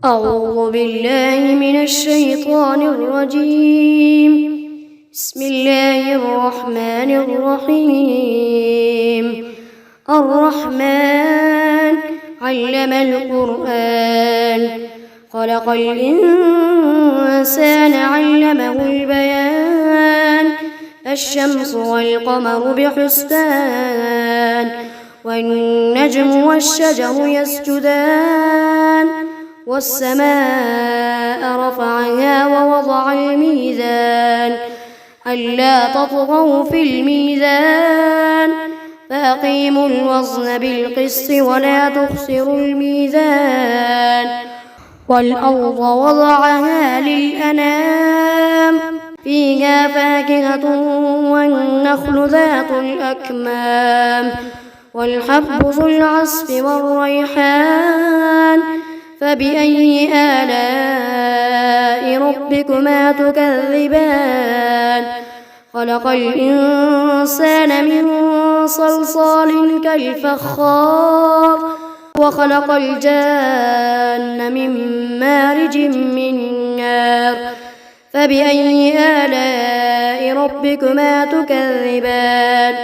أعوذ بالله من الشيطان الرجيم. بسم الله الرحمن الرحيم. الرحمن علم القرآن، خلق الإنسان علمه البيان. الشمس والقمر بحسبان، والنجم والشجر يسجدان. والسماء رفعها ووضع الميزان، ألا تطغوا في الميزان، فأقيموا الوزن بالقسط ولا تخسروا الميزان. والأرض وضعها للأنام، فيها فاكهة والنخل ذات الأكمام، والحب ذو العصف والريحان. فبأي آلاء ربكما تكذبان؟ خلق الإنسان من صلصال كالفخار، وخلق الجان من مارج من نار. فبأي آلاء ربكما تكذبان؟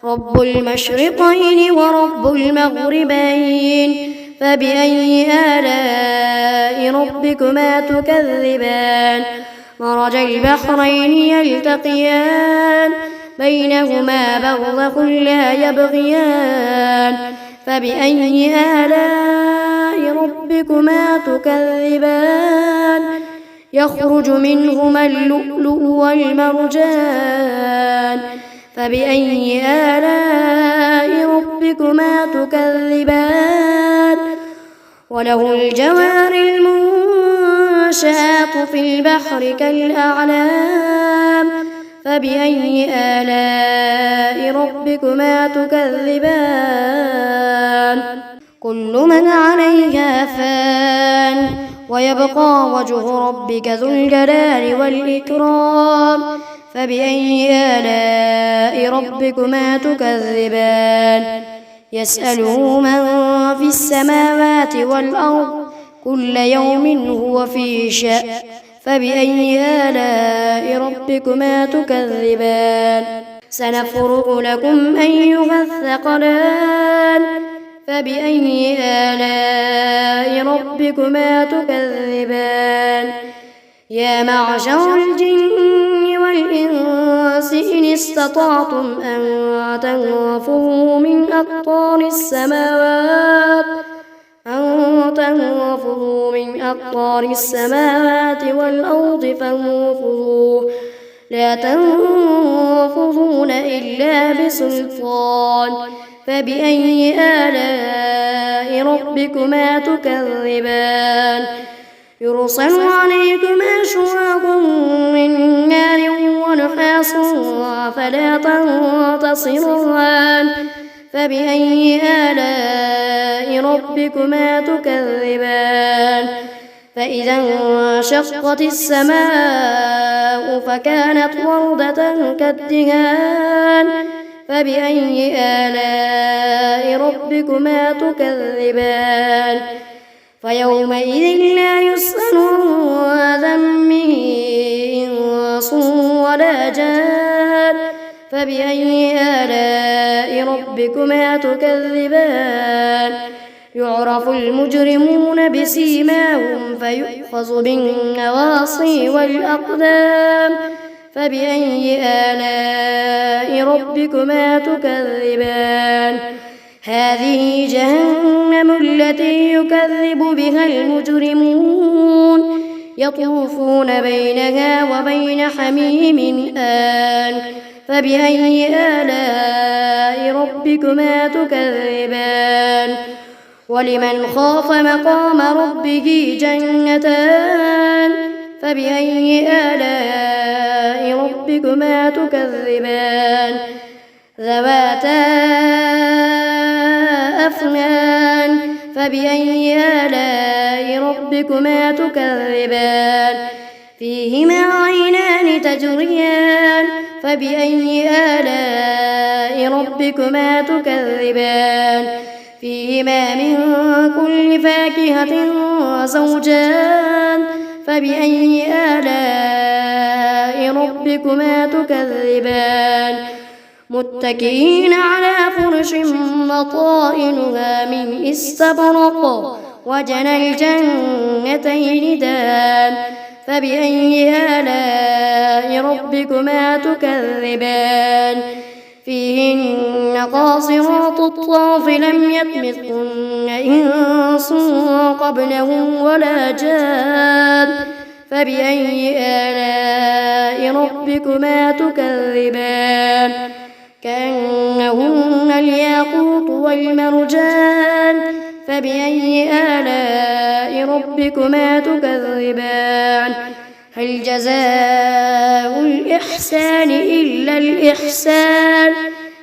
رب المشرقين ورب المغربين. فبأي آلاء ربكما تكذبان؟ مرج البحرين يلتقيان، بينهما برزخ لا يبغيان. فبأي آلاء ربكما تكذبان؟ يخرج منهما اللؤلؤ والمرجان. فبأي آلاء ربكما تكذبان؟ وله الجوار المنشآت في البحر كالأعلام. فبأي آلاء ربكما تكذبان؟ كل من عليها فان، ويبقى وجه ربك ذو الجلال والإكرام. فبأي آلاء ربكما تكذبان؟ يسأله من في السماوات والأرض، كل يوم هو في شأن. فبأي آلاء ربكما تكذبان؟ سنفرغ لكم أيها الثقلان. فبأي آلاء ربكما تكذبان؟ يا معشر الجن والإنس إن استطعتم أن تنفذوا من أقطار السماوات والأرض فانفذوا، لا تنفذون إلا بسلطان. فبأي آلاء ربكما تكذبان؟ يرسل عليكما شواظ من نار ونحاس فلا تنتصران. فبأي آلاء ربكما تكذبان؟ فإذا انشقت السماء فكانت وردة كالدهان. فبأي آلاء ربكما تكذبان؟ فيومئذ لا يسأل عن ذنبه إنس ولا جان. فبأي آلاء ربكما تكذبان؟ يعرف المجرمون بسيماهم فيؤخذ بالنواصي والأقدام. فبأي آلاء ربكما تكذبان؟ هذه جهنم التي يكذب بها المجرمون، يطوفون بينها وبين حميم آن. فبأي آلاء ربكما تكذبان؟ ولمن خاف مقام ربه جنتان. فبأي آلاء ربكما تكذبان؟ ذواتا أفنان. فبأي آلاء ربكما تكذبان؟ فيهما عينان تجريان. فبأي آلاء ربكما تكذبان؟ فيهما من كل فاكهة زوجان فبأي آلاء ربكما تكذبان متكئين على فرش بطائنها من استبرق وجنى الجنتين دان فبأي آلاء ربكما تكذبان فيهن قاصرات الطرف لم يطمثهن إنس قبلهم ولا جان فبأي آلاء ربكما تكذبان كأنهن الياقوت والمرجان فبأي آلاء ربكما تكذبان هل جزاء الإحسان إلا الإحسان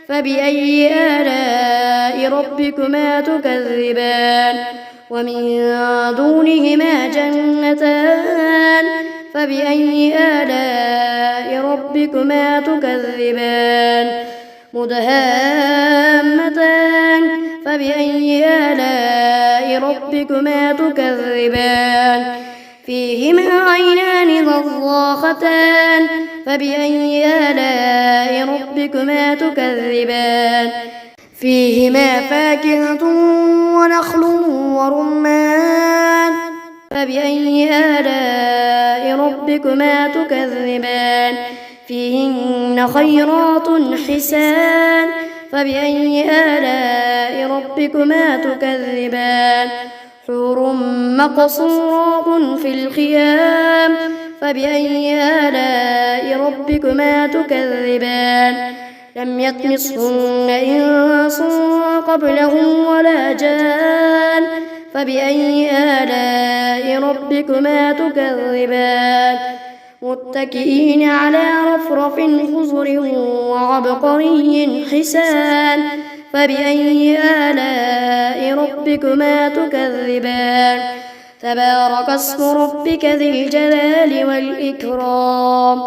فبأي آلاء ربكما تكذبان ومن دونهما جنتان فبأي آلاء ربكما تكذبان مدهامتان فبأي آلاء ربكما تكذبان فيهما عينان نضاختان فبأي آلاء ربكما تكذبان فيهما فاكهة ونخل ورمان فبأي آلاء ربكما تكذبان فيهن خيرات حسان فبأي آلاء ربكما تكذبان حور مقصورات في الخيام فبأي آلاء ربكما تكذبان لم يطمثهن إنس قبلهم ولا جان فبأي آلاء ربكما تكذبان متكئين على رفرف خضر وعبقري حسان فبأي آلاء ربكما تكذبان تبارك اسم ربك ذي الجلال والإكرام.